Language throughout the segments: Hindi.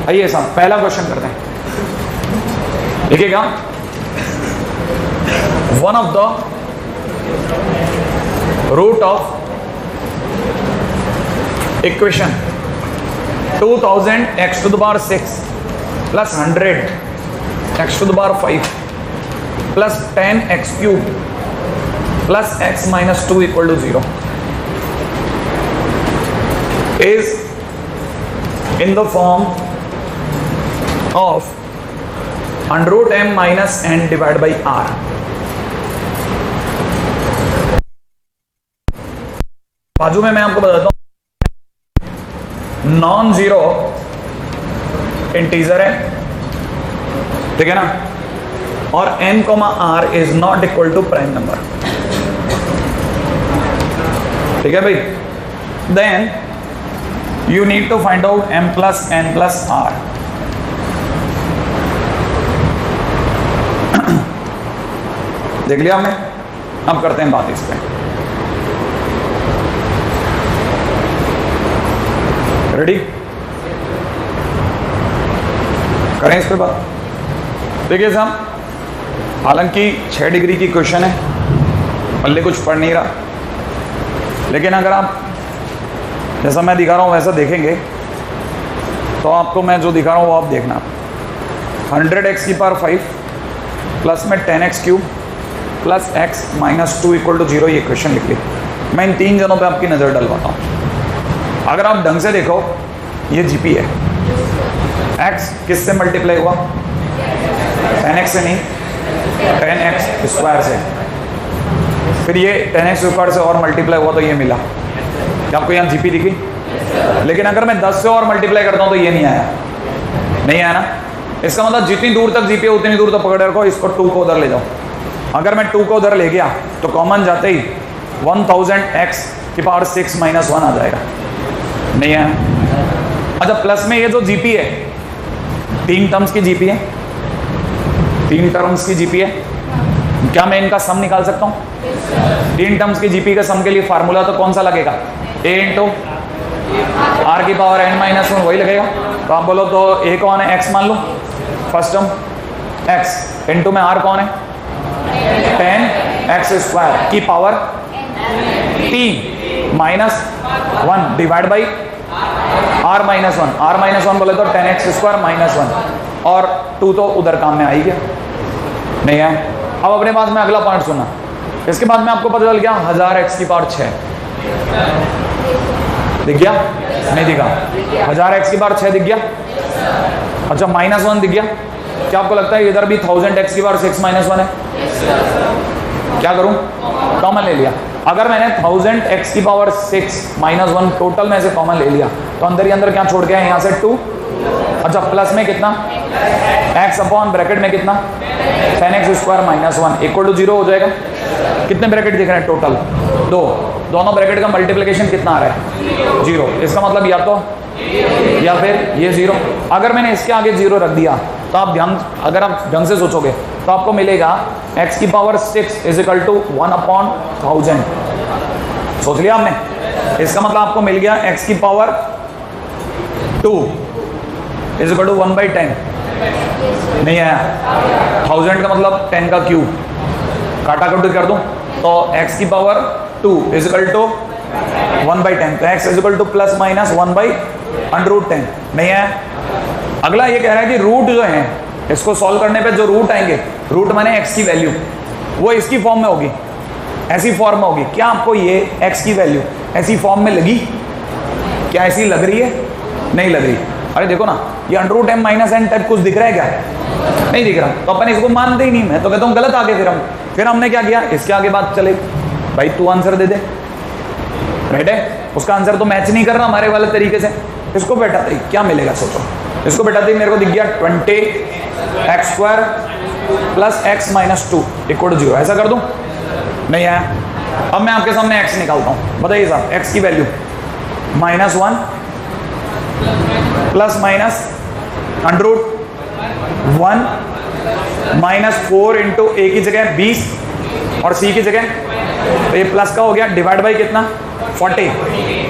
आइए साहब पहला क्वेश्चन करते हैं। देखिएगा, one of the root of equation 2000 x to the power 6 plus 100 x to the power 5 plus 10 x cube plus x minus 2 equal to 0 is in the form of under root m minus n divided by r। बाजू में मैं आपको बताता हूं, नॉन जीरो इंटीजर है, ठीक है ना, और n comma r is not equal to prime number, ठीक है भाई। Then you need to find out m plus n plus r। देख लिया हमने, अब करते हैं बात इस पे। रेडी, करें इस पे बात। देखिए साहब, हालांकि 6 डिग्री की क्वेश्चन है, पल्ले कुछ पढ़ नहीं रहा, लेकिन अगर आप जैसा मैं दिखा रहा हूँ वैसा देखेंगे तो आपको मैं जो दिखा रहा हूँ वो आप देखना। 100x की पावर 5 प्लस में 10x cube plus x minus 2 equal to 0, ये क्वेश्चन लिख ली। मैं इन 3 जनों पे आपकी नज़र डलवाता हूँ। अगर आप ढंग से देखो, ये जीपी है, x किससे मल्टीप्लाई हुआ? 10x से नहीं, 10x स्क्वायर से, फिर ये 10x स्क्वायर से और मल्टीप्लाई हुआ तो ये मिला। क्या आपको यहाँ जीपी दिखी? लेकिन अगर मैं 10 से और मल्टीप्लाई करता हूँ तो ये नहीं आया, नहीं आया ना। इसका मतलब जितनी दूर तक जीपी है उतनी दूर तक पकड़ रखो, इसको 2 को उधर ले जाओ। अगर मैं 2 को उधर ले गया तो कॉमन जाते ही 1000x की पावर 6 माइनस 1 आ जाएगा, नहीं है। अच्छा, प्लस में ये जो जीपी है, 3 टर्म्स की जीपी है, 3 टर्म्स की जीपी है, क्या मैं इनका सम निकाल सकता हूँ? 3 टर्म्स की जीपी का सम के लिए फार्मूला तो कौन सा लगेगा? a इंटू आर की पावर n माइनस 1, वही लगेगा। तो आप बोलो तो a कौन है? x मान लो, फर्स्ट टर्म x इंटू में r कौन है? 10x स्क्वायर की power 3 minus 1 divide by r minus 1। r minus 1 बोले तो 10x स्क्वायर माइनस 1, और 2 तो उधर काम में आई गया, नहीं है। अब अपने पास में अगला पॉइंट सुनना। इसके बाद में आपको पता चल गया 1000x की पावर 6 दिख गया, नहीं दिखा? 1000x की पावर 6 दिख गया। अच्छा, माइनस 1 दिख गया। क्या आपको लगता है इधर भी 1000x की पावर 6 माइनस 1 है? क्या करूं? कॉमन ले लिया। अगर मैंने 1000x की पावर 6 माइनस 1 टोटल में से कॉमन ले लिया तो अंदर ही अंदर क्या छोड़ गया? यहाँ से 2। अच्छा, प्लस में कितना? x अपॉन ब्रैकेट में कितना? 10x square minus 1 equal to 0 हो जाएगा। कितने ब्रैकेट दिख रहे हैं टोटल? 2। दोनों ब्रैकेट का मल्टीप्लिकेशन कितना आ रहा है? 0। इसका मतलब या तो या फिर ये 0। अगर मैंने इसके आगे 0 रख दिया तो आप अगर आप ढंग से सोचोगे तो आपको मिलेगा x की power 6 is equal to 1 upon 1000। सोच लिया आपने? इसका मतलब आपको मिल गया x की पावर 2 इज इक्वल टू 1/10, नहीं आया। 1000 का मतलब 10 का क्यूब, काटा कटी कर दूं तो x की पावर 2 इज इक्वल टू 1/10, तो x is equal two plus minus 1/√10, नहीं है। अगला ये कह रहा है कि रूट जो है, इसको सॉल्व करने पे जो रूट आएंगे, रूट माने x की वैल्यू, वो इसकी फॉर्म में होगी, ऐसी फॉर्म में होगी। क्या आपको ये x की वैल्यू ऐसी फॉर्म में लगी? क्या ऐसी लग रही है? नहीं लग रही। अरे देखो ना, ये √m माइनस n टाइप कुछ दिख रहा है क्या? नहीं दिख रहा, तो अपन इसको मानते ही नहीं। मैं तो कहता हूँ गलत आगे। फिर हमने क्या किया? इसके आगे बात चले, भाई तू आंसर दे दे, राइट है। उसका आंसर तो मैच नहीं कर रहा हमारे वाले तरीके से। इसको बैठाते ही क्या मिलेगा सोचो? इसको बैठाते ही मेरे को दिख गया 20x square plus x minus 2 equal to 0। ऐसा कर दूं? नहीं आया। अब मैं आपके सामने x निकालता हूं। बताइए साहब, x की value -1 plus minus √1 -4 into a की जगह 20 और c की जगह, तो ये प्लस का हो गया, डिवाइड बाई कितना? 40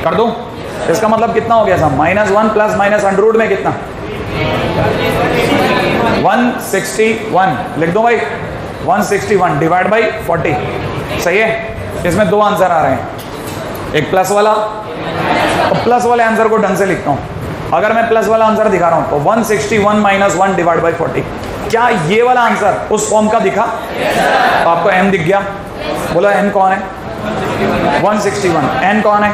कर दूं। इसका मतलब कितना हो गया साहब? -1 प्लस माइनस अंडर रूट में कितना? 161 लिख दो भाई, 161 डिवाइड बाई 40, सही है। इसमें दो आंसर आ रहे हैं, एक प्लस वाला, और प्लस वाले आंसर को ढंग से लिखता हूँ। अगर मैं प्लस वाला आंसर दिखा रहा हूँ तो 161 माइनस 1 डिवाइड बाई 40, क्या ये वाला आंसर उस फॉर्म का दिखा? तो आपको m दिख गया, बोला n कौन है? 161, n कौन है?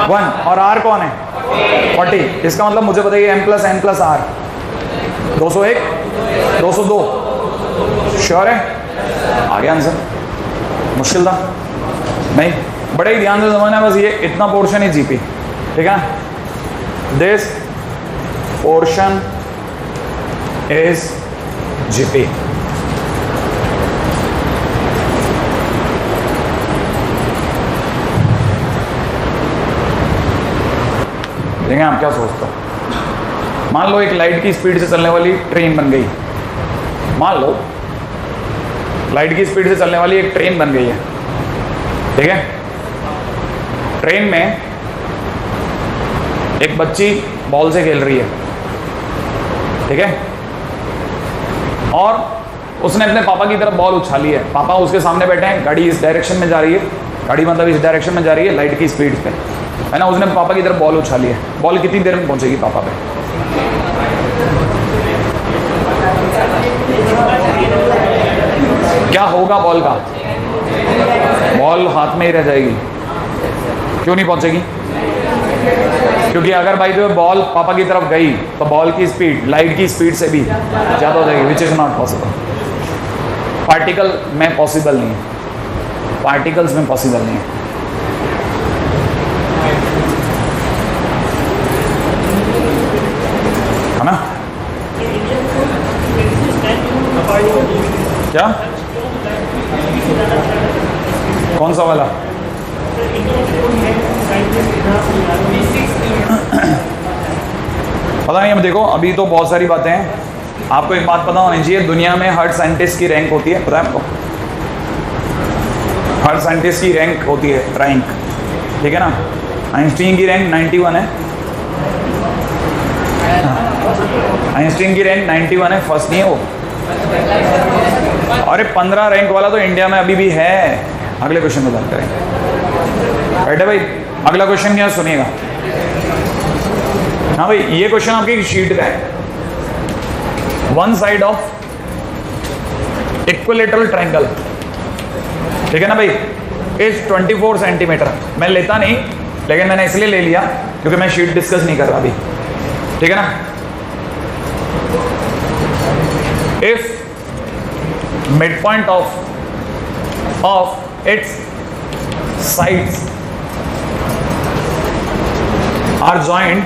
1, और r कौन है? 40। इसका मतलब मुझे बताइए m plus n plus r 201, 202, sure है? आ गया आंसर। मुश्किल था नहीं, बड़े ही ध्यान से समझना, बस ये इतना पोर्शन ही जीपी, ठीक है। This portion is GP. देखें आप क्या सोचते हो। मान लो एक लाइट की स्पीड से चलने वाली ट्रेन बन गई, मान लो लाइट की स्पीड से चलने वाली एक ट्रेन बन गई है, ठीक है। ट्रेन में एक बच्ची बॉल से खेल रही है, ठीक है, और उसने अपने पापा की तरफ बॉल उछाली है। पापा उसके सामने बैठे हैं, गाड़ी इस डायरेक्शन में जा रही है, गाड़ी मतलब इस डायरेक्शन में जा रही है लाइट की स्पीड पे, है ना। उसने पापा की तरफ बॉल उछाली है, बॉल कितनी देर में पहुंचेगी पापा पे? क्या होगा बॉल का? बॉल हाथ में ही रह जाएगी। क्यों नहीं पहुंचेगी? क्योंकि अगर भाई जो बॉल पापा की तरफ गई तो बॉल की स्पीड लाइट की स्पीड से भी ज़्यादा हो जाएगी, which is not possible. Particle में पॉसिबल नहीं है, पार्टिकल्स में पॉसिबल नहीं है। है ना? क्या? कौन सा वाला? पता नहीं, अब देखो अभी तो बहुत सारी बातें हैं। आपको एक बात पता होनी चाहिए, दुनिया में हर साइंटिस्ट की रैंक होती है, पता है आपको? हर साइंटिस्ट की रैंक होती है, रैंक, ठीक है ना। आइंस्टीन की रैंक 91 है, आइंस्टीन की रैंक 91 है, फर्स्ट नहीं है वो। अरे 15 रैंक वाला तो इंडिया में अभी भी है। अगले क्वेश्चन में बात करेंगे, बैठे भाई। अगला क्वेश्चन क्या, सुनिएगा। हाँ भाई, ये क्वेश्चन आपकी शीट का है। One side of equilateral triangle, ठीक है ना भाई, इज 24 सेंटीमीटर। मैं लेता नहीं, लेकिन मैंने इसलिए ले लिया क्योंकि मैं शीट डिस्कस नहीं कर रहा अभी, ठीक है ना। If midpoint of its sides are joined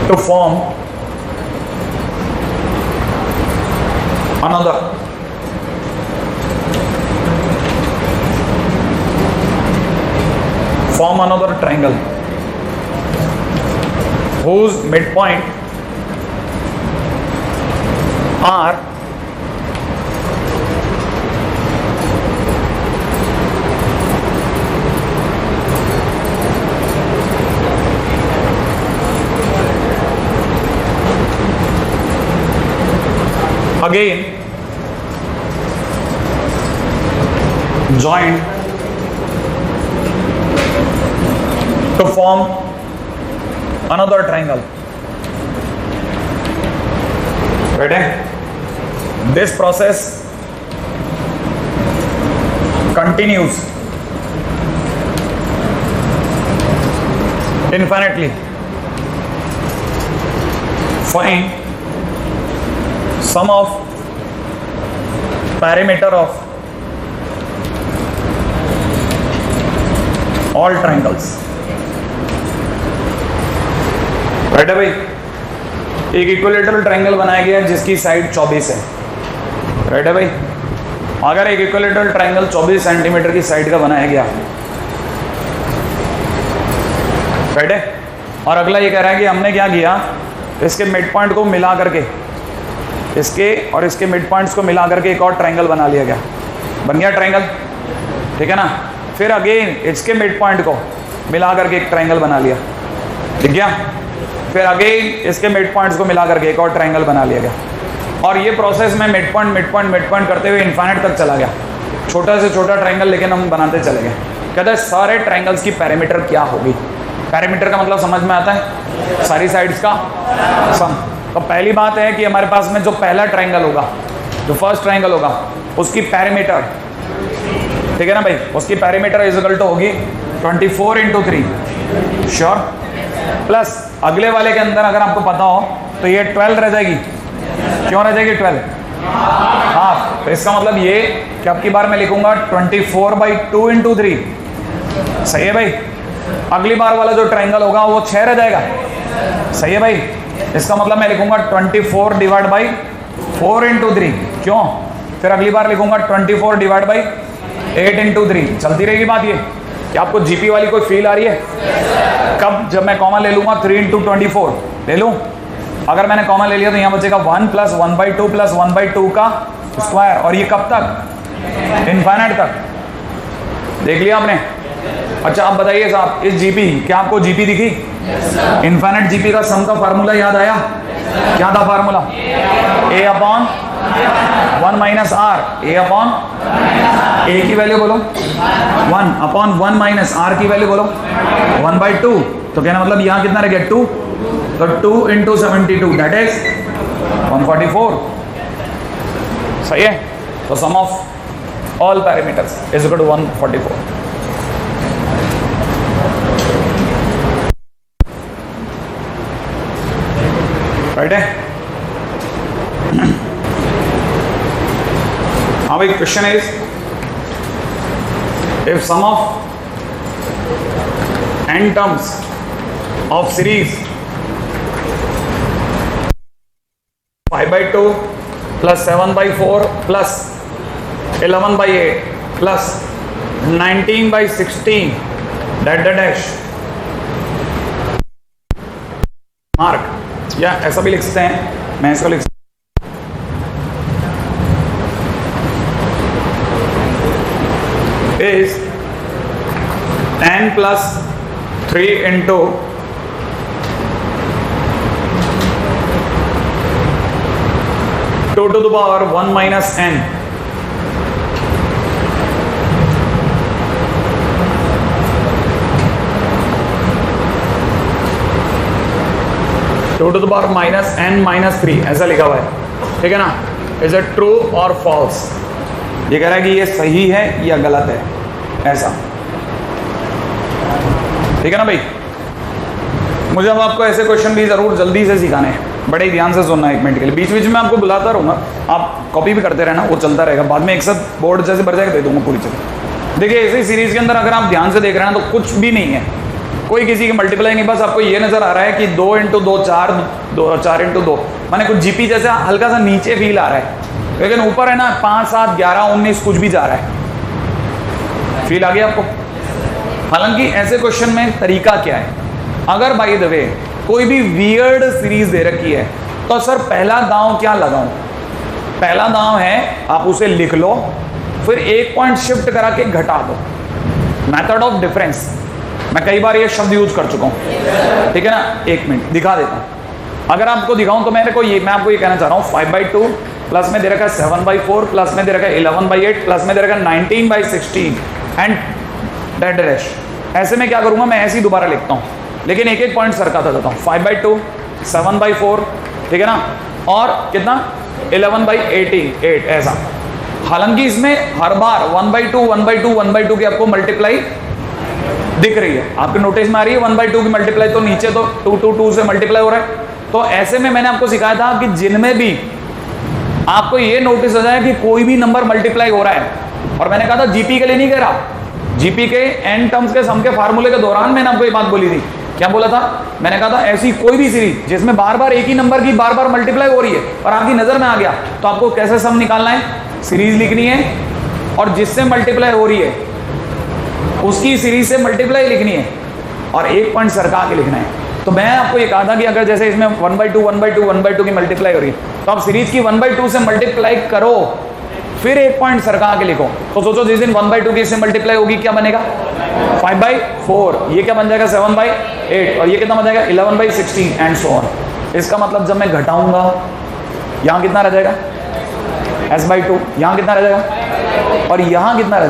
to form another triangle whose midpoint are again joined to form another triangle. Ready? This process continues infinitely. Find sum of perimeter of all triangles. Right है भाई, एक इक्विलेटरल ट्रायंगल बनाया गया जिसकी साइड 24 है, राइट है भाई। अगर एक इक्विलेटरल ट्रायंगल 24 सेंटीमीटर की साइड का बनाया गया, राइट है, और अगला ये कह रहा है कि हमने क्या किया, इसके मिड पॉइंट को मिला करके, इसके और इसके मिड पॉइंट्स को मिला करके एक और ट्रायंगल बना लिया गया, बन गया ट्रायंगल, ठीक है ना। फिर अगेन इसके मिड पॉइंट को मिला करके एक ट्रायंगल बना लिया, ठीक है। फिर अगेन इसके मिड पॉइंट्स को मिला करके एक और ट्रायंगल बना लिया गया, और ये प्रोसेस में मिड पॉइंट करते हुए इन्फाइनाइट तक चला गया। छोटा से छोटा ट्रायंगल लेकिन हम बनाते चले गए। कहते हैं सारे ट्रायंगल्स की पैरामीटर क्या होगी। पैरामीटर का मतलब समझ में आता है, सारी साइड्स का सम। तो पहली बात है कि हमारे पास में जो पहला ट्रायंगल होगा, जो फर्स्ट ट्रायंगल होगा, उसकी पैरामीटर, ठीक है ना भाई, उसकी पैरामीटर इज इक्वल टू होगी 24 × 3 श्योर, प्लस अगले वाले के अंदर अगर आपको पता हो तो ये 12 रह जाएगी। क्यों रह जाएगी 12? हाँ, तो इसका मतलब ये कि आपकी बार मैं लिखूंगा 24/2 × 3। सही है भाई। अगली बार वाला जो ट्रायंगल होगा वो 6 रह जाएगा। सही है भाई। इसका मतलब मैं लिखूंगा 24/4 × 3। क्यों? फिर अगली बार लिखूंगा 24/8 × 3। चलती रहेगी बात ये। क्या आपको जीपी वाली कोई फील आ रही है? कब? जब मैं कॉमा ले लूंगा 3 × 24 ले लूं। अगर मैंने कॉमा ले लिया तो यहाँ बचेगा 1 + 1/2 + 1/2 का स्क्वायर, और ये कब तक? इनफाइनाइट तक। देख लिया आपने? अच्छा अब बताइए साहब, इस जीपी, क्या आपको जीपी दिखी? इनफाइनाइट जीपी का सम का फार्मूला याद आया? क्या था फार्मूला? A/1 - R। A की वैल्यू बोलो 1/1 - R की वैल्यू बोलो 1/2। तो कहना मतलब यहाँ कितना रह गया? 2। तो 2 × 72 दैट इज 144। सही है। तो sum of all parameters is equal to 144। Right है। हाँ भाई, question is if sum of n terms of series 5/2 + 7/4 + 11/8 + 19/16 dash mark, या ऐसा भी लिख सकते हैं, मैं इसको लिख is n + 3 × 2⁻1 - n (2⁻n - 3) ऐसा लिखा हुआ है। ठीक है ना? इज इट ट्रू और फॉल्स? ये कह रहा है कि ये सही है या गलत है, ऐसा। ठीक है ना भाई? मुझे अब आपको ऐसे क्वेश्चन भी जरूर जल्दी से सिखाने हैं, बड़े ही ध्यान से सुनना है। 1 मिनट के लिए बीच बीच में आपको बुलाता रहूँगा, आप कॉपी भी करते रहना, वो चलता रहेगा। बाद में एक साथ बोर्ड जैसे भर जाएगा दे दूंगा पूरी चीज़। देखिए ऐसे सीरीज के अंदर अगर आप ध्यान से देख रहे हैं तो कुछ भी नहीं है, कोई किसी की मल्टीप्लाई नहीं, बस आपको ये नजर आ रहा है कि 2 × 2 4, 4 × 2, माने कुछ जीपी जैसा हल्का सा नीचे फील आ रहा है, लेकिन ऊपर है ना 5 7 11 19 कुछ भी जा रहा है। फील आ गया आपको? हालांकि ऐसे क्वेश्चन में तरीका क्या है, अगर बाय द वे कोई भी वियर्ड सीरीज दे रखी है तो सर पहला दांव क्या लगाऊं? पहला दांव है आप उसे लिख लो, फिर एक पॉइंट शिफ्ट करा के घटा दो। मेथड ऑफ डिफरेंस, मैं कई बार ये शब्द यूज कर चुका हूं। ठीक है ना? 1 मिनट दिखा देता हूं। अगर आपको दिखाऊं तो मैं आपको ये कहना चाह रहा हूं 5/2 प्लस में दे रखा है 7/4 प्लस में दे रखा है 11/8 प्लस में दे रखा है 19/16 एंड डेड डैश। ऐसे में क्या करूंगा, मैं ऐसे ही दोबारा लिखता हूं, लेकिन एक एक पॉइंट सरकाता जाता हूं। 5/2, 7/4, ठीक है ना, और कितना 11/8 ऐसा। हालांकि इसमें हर बार 1/2 1/2 1/2 की आपको मल्टीप्लाई दिख रही है, आपके नोटिस में आ रही है 1/2 की मल्टीप्लाई, तो नीचे तो 2 2 2 से मल्टीप्लाई हो रहा है। तो ऐसे में मैंने आपको सिखाया था कि जिनमें भी आपको ये नोटिस हो जाए कि कोई भी नंबर मल्टीप्लाई हो रहा है, और मैंने कहा था जीपी के लिए नहीं कह रहा, जीपी के एन टर्म्स के सम के फार्मूले के दौरान मैंने आपको ये बात बोली थी। क्या बोला था? मैंने कहा था ऐसी कोई भी सीरीज जिसमें बार बार एक ही नंबर की बार बार मल्टीप्लाई हो रही है और आपकी नजर में आ गया, तो आपको कैसे सम निकालना है, सीरीज लिखनी है और जिससे मल्टीप्लाई हो रही है उसकी सीरीज से मल्टीप्लाई लिखनी है और एक पॉइंट सरका के लिखना है। तो मैं आपको ये कहा था कि अगर जैसे इसमें 1/2 1/2 1/2 की मल्टीप्लाई हो रही है तो आप सीरीज की 1/2 से मल्टीप्लाई करो, फिर एक पॉइंट सरका के लिखो। तो सोचो जिस दिन 1/2 की इससे मल्टीप्लाई होगी क्या बनेगा 5/4, ये क्या बन जाएगा 7/8, और ये कितना बन जाएगा 11/16 एंड सो ऑन। इसका मतलब जब मैं घटाऊंगा यहां कितना रह जाएगा s/2, यहां कितना रह जाएगा और यहां कितना रह जाएगा